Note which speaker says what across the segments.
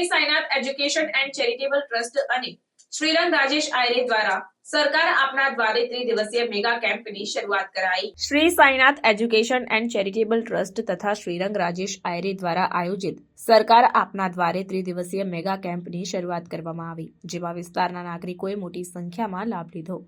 Speaker 1: Shri Sainath education and charitable trust અને શ્રીરંગ રાજેશ આયરે દ્વારા સરકાર આપના દ્વારે ત્રિદિવસીય મેગા કેમ્પની શરૂઆત કરાઈ। Shri Sainath education and charitable trust તથા શ્રીરંગ રાજેશ આયરે દ્વારા આયોજિત સરકાર આપના દ્વારે ત્રિદિવસીય મેગા કેમ્પની શરૂઆત કરવામાં આવી, જેમાં વિસ્તારના નાગરિકોએ મોટી સંખ્યામાં લાભ લીધો।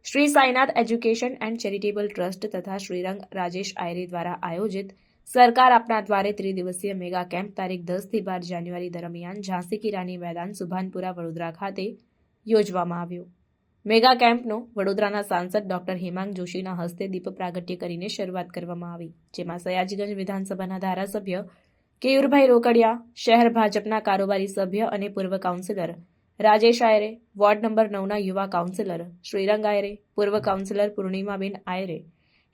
Speaker 1: Shri Sainath education and charitable trust તથા શ્રીરંગ રાજેશ આયરે દ્વારા આયોજિત સરકાર આપના દ્વારે ત્રિદિવસીય મેગા કેમ્પ તારીખ 10 થી 12 જાન્યુઆરી દરમિયાન ઝાંસી કી રાની મેદાન સુભાનપુરા વડોદરા ખાતે યોજવામાં આવ્યો। મેગા કેમ્પનો વડોદરાના સાંસદ ડોક્ટર હેમાંગ જોશીના હસ્તે દીપ પ્રાગટ્ય કરીને શરૂઆત કરવામાં આવી, જેમાં સયાજીગંજ વિધાનસભાના ધારાસભ્ય કેયુરભાઈ રોકડિયા, શહેર ભાજપના કારોબારી સભ્ય અને પૂર્વ કાઉન્સિલર રાજેશ આયરે, વોર્ડ નંબર 9ના યુવા કાઉન્સિલર શ્રીરંગ આયરે, પૂર્વ કાઉન્સિલર પૂર્ણિમાબેન આયરે,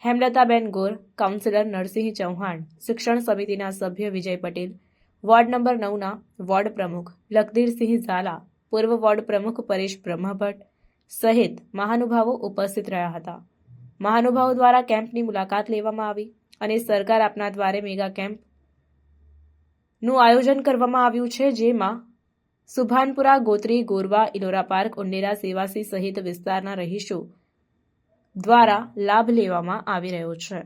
Speaker 1: હેમલતાબેન ગોર, કાઉન્સિલર નરસિંહ ચૌહાણ, શિક્ષણ સમિતિના સભ્ય Vijay Patel, ward number 9ના ward પ્રમુખ લખધીરસિંહ ઝાલા, પૂર્વ વોર્ડ પ્રમુખ પરેશ બ્રહ્મભટ્ટ સહિત મહાનુભાવો ઉપસ્થિત રહ્યા હતા। મહાનુભાવો દ્વારા કેમ્પની મુલાકાત લેવામાં આવી અને સરકાર આપના દ્વારે મેગા કેમ્પનું આયોજન કરવામાં આવ્યું છે, જેમાં સુભાનપુરા, ગોત્રી, ગોરવા, ઇલોરા પાર્ક, ઉંડેરા, સેવાસી સહિત વિસ્તારના રહીશો દ્વારા લાભ લેવામાં આવી રહ્યો છે।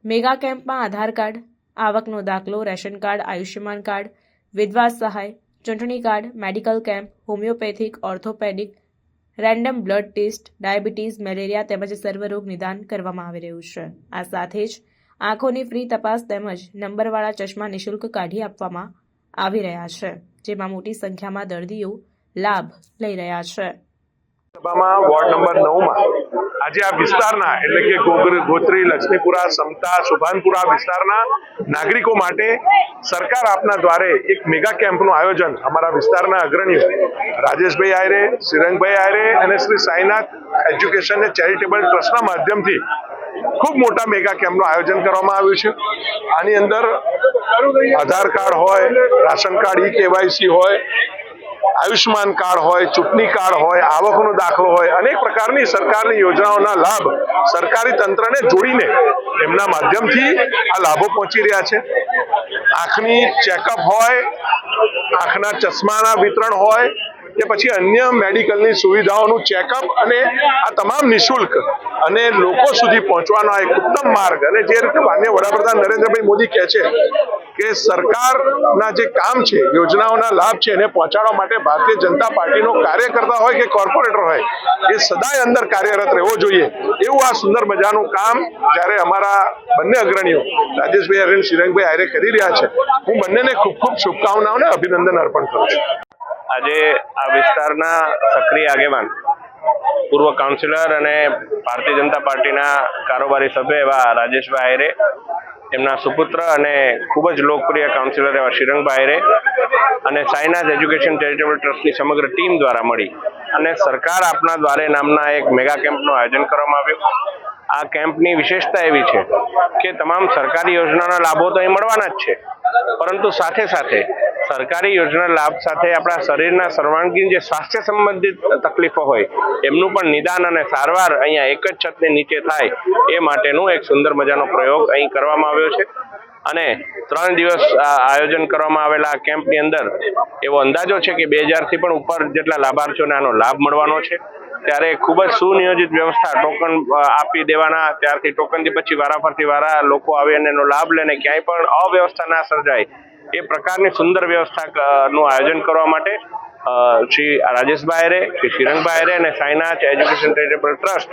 Speaker 1: મેગા કેમ્પમાં આધાર કાર્ડ, આવકનો દાખલો, રેશન કાર્ડ, આયુષ્યમાન કાર્ડ, વિધવા સહાય, ચૂંટણી card, medical camp, homeopathic, orthopedic, random blood test, diabetes, malaria તેમજ સર્વરોગ નિદાન કરવામાં આવી રહ્યું છે। આ સાથે જ આંખોની ફ્રી તપાસ તેમજ નંબરવાળા ચશ્મા નિઃશુલ્ક કાઢી આપવામાં આવી રહ્યા છે, જેમાં મોટી સંખ્યામાં દર્દીઓ લાભ લઈ રહ્યા છે।
Speaker 2: સભામાં વોર્ડ નંબર 9માં આજે આ વિસ્તારના એટલે કે ગોત્રી, લક્ષ્મીપુરા, સમતા, સુભાનપુરા વિસ્તારના નાગરિકો માટે સરકાર આપના દ્વારે એક મેગા કેમ્પનું આયોજન અમારા વિસ્તારના અગ્રણીઓ રાજેશભાઈ આયરે, શ્રીરંગભાઈ આયરે અને Shri Sainath education and charitable ટ્રસ્ટના માધ્યમથી ખૂબ મોટા મેગા કેમ્પનું આયોજન કરવામાં આવ્યું છે। આની અંદર આધાર કાર્ડ હોય, રાશન કાર્ડ, ઈ-કેવાયસી હોય, આયુષ્યમાન કાર્ડ હોય, ચૂંટણી કાર્ડ હોય, આવકનો દાખલો હોય, અનેક પ્રકારની સરકારની યોજનાઓના લાભ સરકારી તંત્રને જોડીને એમના માધ્યમથી આ લાભો પહોંચી રહ્યા છે। આંખની ચેકઅપ હોય, આંખના ચશ્માના વિતરણ હોય કે પછી અન્ય મેડિકલની સુવિધાઓનું ચેકઅપ અને આ તમામ નિઃશુલ્ક અને લોકો સુધી પહોંચવાનો એક ઉત્તમ માર્ગ, અને જે રીતે માનનીય વડાપ્રધાન નરેન્દ્રભાઈ મોદી કહે છે કે સરકારના જે કામ છે, યોજનાઓના લાભ છે એને પહોંચાડવા માટે ભારતીય જનતા પાર્ટીનો કાર્યકર્તા હોય કે કોર્પોરેટર હોય એ સદાય અંદર કાર્યરત રહેવો જોઈએ, એવું આ સુંદર મજાનું કામ જ્યારે અમારા બંને અગ્રણીઓ રાજેશભાઈ આયરે અને શ્રીરંગભાઈ આયરે કરી રહ્યા છે, હું બંનેને ખૂબ ખૂબ શુભકામનાઓ અને અભિનંદન અર્પણ કરું છું।
Speaker 3: આજે આ વિસ્તારના સક્રિય આગેવાન પૂર્વ કાઉન્સિલર અને ભારતીય જનતા પાર્ટીના કારોબારી સભ્ય એવા રાજેશભાઈ આયરે, એમના સુપુત્ર અને ખૂબ જ લોકપ્રિય કાઉન્સિલર એવા શ્રીરંગભાઈ આયરે અને સાઈનાથ એજ્યુકેશન ચેરિટેબલ ટ્રસ્ટની સમગ્ર ટીમ દ્વારા મળી અને સરકાર આપના દ્વારે નામના એક મેગા કેમ્પનું આયોજન કરવામાં આવ્યું। આ કેમ્પની વિશેષતા એવી છે કે તમામ સરકારી યોજનાના લાભો તો અહીં મળવાના જ છે, પરંતુ સાથે સાથે સરકારી યોજના લાભ સાથે આપણા શરીરના સર્વાંગીણ જે સ્વાસ્થ્ય સંબંધિત તકલીફો હોય એમનું પણ નિદાન અને સારવાર અહીંયા એક જ છતની નીચે થાય એ માટેનું એક સુંદર મજાનો પ્રયોગ અહીં કરવામાં આવ્યો છે। અને 3 દિવસ આયોજન કરવામાં આવેલા આ કેમ્પની અંદર એવો અંદાજો છે કે 2000 થી પણ ઉપર જેટલા લાભાર્થીઓને આનો લાભ મળવાનો છે। ત્યારે ખૂબ જ સુનિયોજિત વ્યવસ્થા, ટોકન આપી દેવાના, ત્યારથી ટોકનથી પછી વારાફરતી લોકો આવે અને એનો લાભ લઈને ક્યાંય પણ અવ્યવસ્થા ના સર્જાય એ પ્રકારની સુંદર વ્યવસ્થાનું આયોજન કરવા માટે શ્રી રાજેશભાઈ આયરે, શ્રી શ્રીરંગભાઈ આયરે અને સાઈનાથ એજ્યુકેશન ચેરિટેબલ ટ્રસ્ટ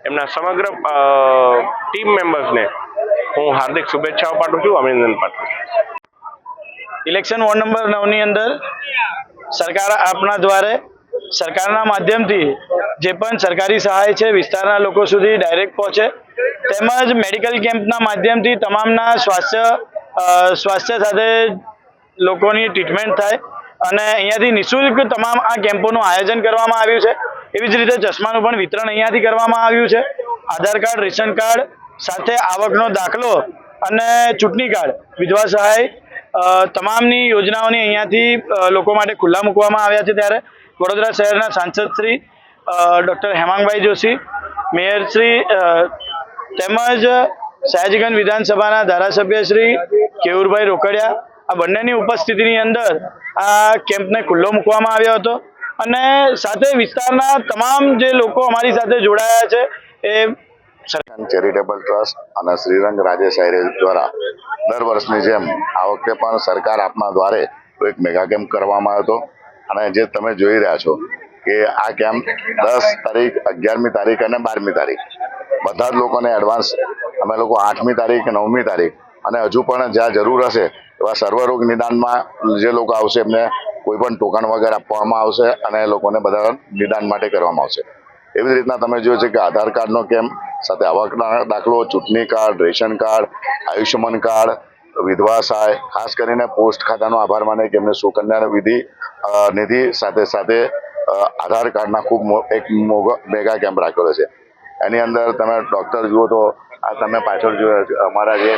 Speaker 3: એમના સમગ્ર ટીમ મેમ્બર્સને હું હાર્દિક શુભેચ્છાઓ પાઠવું છું, અભિનંદન પાઠવું છું।
Speaker 4: ઇલેક્શન વોર્ડ નંબર 9ની અંદર સરકાર આપના દ્વારે સરકારના માધ્યમથી જે પણ સરકારી સહાય છે વિસ્તારના લોકો સુધી ડાયરેક્ટ પહોંચે, તેમજ મેડિકલ કેમ્પના માધ્યમથી તમામના સ્વાસ્થ્ય સાથે લોકોની ટ્રીટમેન્ટ થાય અને અહીંયાથી નિઃશુલ્ક તમામ આ કેમ્પોનું આયોજન કરવામાં આવ્યું છે। એવી જ રીતે ચશ્માનું પણ વિતરણ અહીંયાથી કરવામાં આવ્યું છે। આધાર કાર્ડ, રેશન કાર્ડ સાથે આવકનો દાખલો અને ચૂંટણી કાર્ડ, વિધવા સહાય તમામની યોજનાઓની અહીંયાથી લોકો માટે ખુલ્લા મૂકવામાં આવ્યા છે। ત્યારે વડોદરા શહેરના સાંસદ શ્રી ડૉક્ટર હેમાંગભાઈ જોશી, મેયર શ્રી તેમજ સયાજીગંજ વિધાનસભાના ધારાસભ્ય શ્રી કેયુરભાઈ રોકડિયા આ બંનેની ઉપસ્થિતિની અંદર આ કેમ્પને ખુલ્લો મૂકવામાં આવ્યો હતો અને સાથે વિસ્તારના તમામ જે લોકો અમારી સાથે જોડાયા છે એ
Speaker 5: ચેરિટેબલ ટ્રસ્ટ અને શ્રીરંગ રાજેશ આયરે દ્વારા દર વર્ષની જેમ આ વખતે પણ સરકાર આપના દ્વારે એક મેગા કેમ્પ કરવામાં આવ્યો હતો અને જે તમે જોઈ રહ્યા છો કે આ કેમ્પ 10 તારીખ 11મી તારીખ અને 12મી તારીખ બધા જ લોકોને એડવાન્સ અમે લોકો 8મી તારીખ 9મી તારીખ અને હજુ પણ જ્યાં જરૂર હશે એવા સર્વરોગ નિદાનમાં જે લોકો આવશે એમને કોઈ પણ ટોકન વગેરે આપવામાં આવશે અને એ લોકોને બધા નિદાન માટે કરવામાં આવશે. એવી જ રીતના તમે જોયું છે કે આધાર કાર્ડનો કેમ્પ સાથે આવકના દાખલો, ચૂંટણી card, ration card, Ayushman card, વિધવા સહાય, ખાસ કરીને પોસ્ટ ખાતાનો આભાર માને કે એમને સુકન્યા નિધિ સાથે સાથે આધાર કાર્ડના ખૂબ એક મેગા કેમ્પ રાખેલો છે. એની અંદર તમે ડૉક્ટર જુઓ તો આ તમે પાછળ જોયા અમારા જે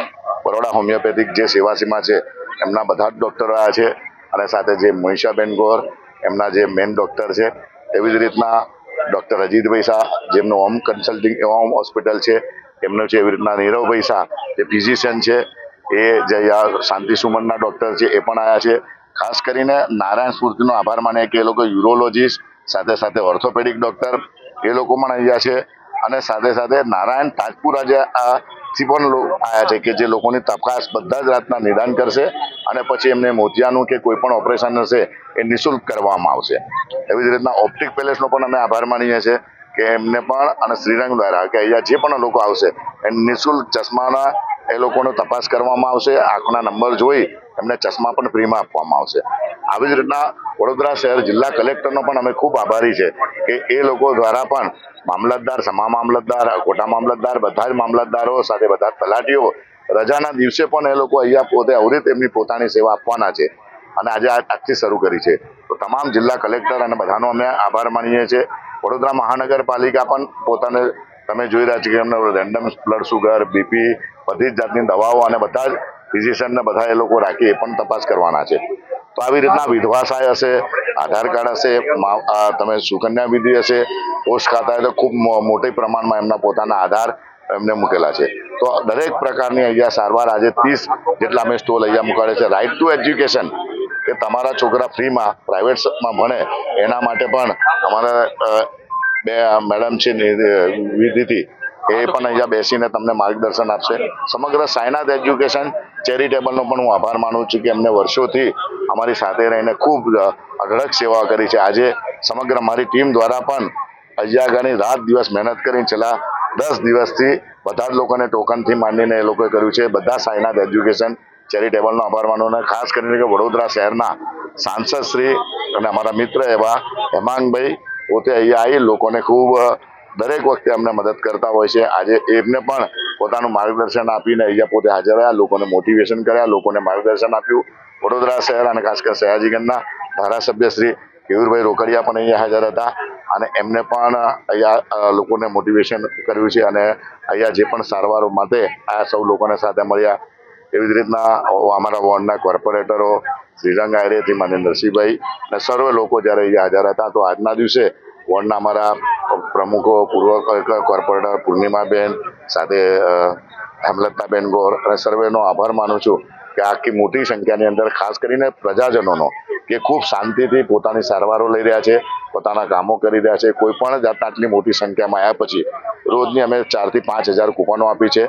Speaker 5: બરોડા હોમિયોપેથિક જે સેવાસીમા છે એમના બધા જ ડૉક્ટરો આવ્યા છે અને સાથે જે મનીષાબેન ગોર એમના જે મેઇન ડૉક્ટર છે. એવી જ રીતના ડૉક્ટર અજીતભાઈ શાહ જેમનું હોમ કન્સલ્ટિંગ હોમ હોસ્પિટલ છે એમનું છે. એવી રીતના નીરવભાઈ શાહ જે ફિઝિશિયન છે એ જે શાંતિ સુમનના ડૉક્ટર છે એ પણ આવ્યા છે. ખાસ કરીને નારાયણ સ્ફૂર્તિનો આભાર માને કે એ લોકો યુરોલોજીસ્ટ સાથે સાથે ઓર્થોપેડિક ડૉક્ટર એ લોકો પણ અહીંયા છે અને સાથે સાથે નારાયણ તાજપુરા જે થી પણ આવ્યા છે કે જે લોકોની તપાસ બધા જ રાતના નિદાન કરશે અને પછી એમને મોતિયાનું કે કોઈ પણ ઓપરેશન હશે એ નિઃશુલ્ક કરવામાં આવશે. એવી જ રીતના ઓપ્ટિક પેલેસનો પણ અમે આભાર માનીએ છીએ કે એમને પણ અને શ્રીરંગ દ્વારા કે અહીંયા જે પણ લોકો આવશે એ નિઃશુલ્ક ચશ્માના એ લોકોનો તપાસ કરવામાં આવશે. આંખના નંબર જોઈ એમને ચશ્મા પણ ફ્રીમાં આપવામાં આવશે. આવી જ રીતના વડોદરા શહેર જિલ્લા કલેક્ટરનો પણ અમે ખૂબ આભારી છે કે એ લોકો દ્વારા પણ મામલતદાર, સમા મામલતદાર, કોટા મામલતદાર, બધા જ મામલતદારો સાથે બધા તલાટીઓ રજાના દિવસે પણ એ લોકો અહીંયા પોતે અવિરત એમની પોતાની સેવા આપવાના છે અને આજે આજથી શરૂ કરી છે. તો તમામ જિલ્લા કલેક્ટર અને બધાનો અમે આભાર માનીએ છીએ. વડોદરા મહાનગરપાલિકા પણ પોતાને તમે જોઈ રહ્યા છો કે એમને રેન્ડમ બ્લડ સુગર, બીપી, બધી જ જાતની દવાઓ અને બધા જ ફિઝિશિયનને બધા એ લોકો રાખી એ પણ તપાસ કરવાના છે. તો આવી રીતના વિધવા સહાય હશે, આધાર કાર્ડ હશે, તમે સુકન્યા વિધિ હશે, પોસ્ટ ખાતા તો ખૂબ મોટી પ્રમાણમાં એમના પોતાના આધાર એમને મૂકેલા છે. તો દરેક પ્રકારની અહીંયા સારવાર આજે 30 જેટલા અમે સ્ટોલ અહીંયા મૂકાડે છે. રાઇટ ટુ એજ્યુકેશન કે તમારા છોકરા ફ્રીમાં પ્રાઇવેટમાં ભણે એના માટે પણ અમારા બે મેડમ છે વિધિથી એ પણ અહીંયા બેસીને તમને માર્ગદર્શન આપશે. સમગ્ર સાયનાથ એજ્યુકેશન ચેરિટેબલનો પણ હું આભાર માનું છું કે એમને વર્ષોથી અમારી સાથે રહીને ખૂબ અઢળક સેવા કરી છે. આજે સમગ્ર મારી ટીમ દ્વારા પણ અહીંયા આગળની રાત દિવસ મહેનત કરીને છેલ્લા 10 દિવસથી બધા જ લોકોને ટોકનથી માંડીને એ લોકોએ કર્યું છે. બધા સાયનાથ એજ્યુકેશન ચેરિટેબલનો આભાર માનું અને ખાસ કરીને કે વડોદરા શહેરના સાંસદ શ્રી અને અમારા મિત્ર એવા હેમાંગભાઈ પોતે અહીંયા આવી લોકોને ખૂબ દરેક વખતે અમને મદદ કરતા હોય છે. આજે એમને પણ પોતાનું માર્ગદર્શન આપીને અહીંયા પોતે હાજર રહ્યા, લોકોને મોટિવેશન કર્યા, લોકોને માર્ગદર્શન આપ્યું. વડોદરા શહેર અને ખાસ કરીને સયાજીગંજના ધારાસભ્ય શ્રી કેયુરભાઈ રોકડિયા પણ અહીંયા હાજર હતા અને એમને પણ અહીંયા લોકોને મોટિવેશન કર્યું છે અને અહીંયા જે પણ સારવારો માટે આ સૌ લોકોને સાથે મળ્યા. એવી જ રીતના અમારા વોર્ડના કોર્પોરેટરો શ્રીરંગ આયરેથી માન્ય નરસિંહભાઈ અને સર્વે લોકો જ્યારે અહીંયા હાજર હતા. તો આજના દિવસે વોર્ડના અમારા પ્રમુખો, પૂર્વ કોર્પોરેટર પૂર્ણિમાબેન સાથે હેમલતાબેન ગોર અને સર્વેનો આભાર માનું છું કે આખી મોટી સંખ્યાની અંદર ખાસ કરીને પ્રજાજનોનો કે ખૂબ શાંતિથી પોતાની સારવારો લઈ રહ્યા છે, પોતાના કામો કરી રહ્યા છે. કોઈ પણ જાતના આટલી મોટી સંખ્યામાં આવ્યા પછી રોજની અમે 4 થી 5 હજાર કૂપનો આપી છે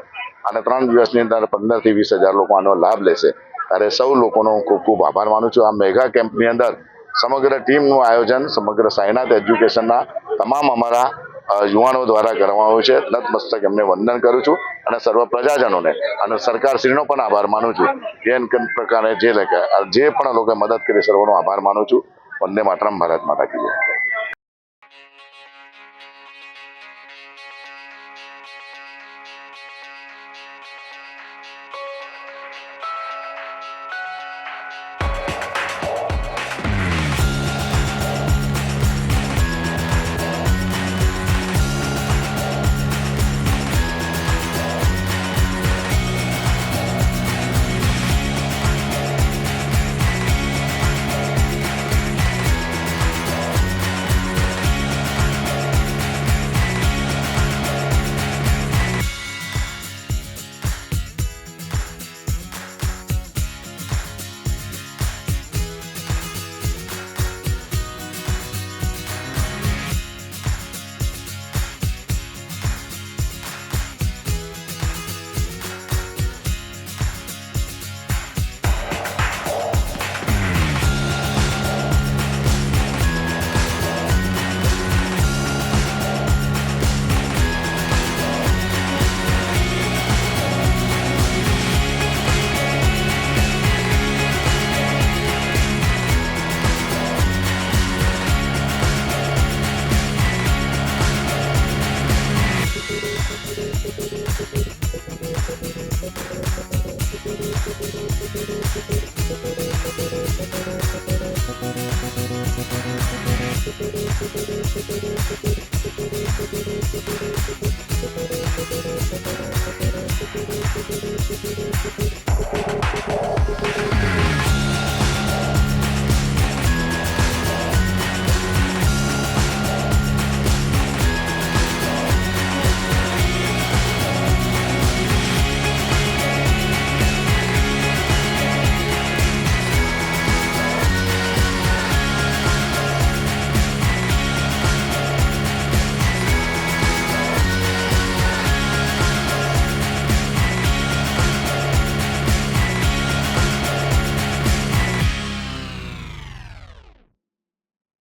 Speaker 5: અને 3 દિવસની અંદર 15 થી 20 હજાર લોકો આનો લાભ લેશે. ત્યારે સૌ લોકોનો હું ખૂબ ખૂબ આભાર માનું છું. આ મેગા કેમ્પની અંદર સમગ્ર ટીમનું આયોજન સમગ્ર સાયનાથ એજ્યુકેશનના તમામ અમારા યુવાનો દ્વારા કરવામાં આવ્યું છે. નતમસ્તક એમને વંદન કરું છું અને સર્વ પ્રજાજનોને અને સરકારશ્રીનો પણ આભાર માનું છું. જે પ્રકારે જે પણ લોકોએ મદદ કરી સર્વનો આભાર માનું છું. વંદે માતરમ, ભારત માતા કી જય.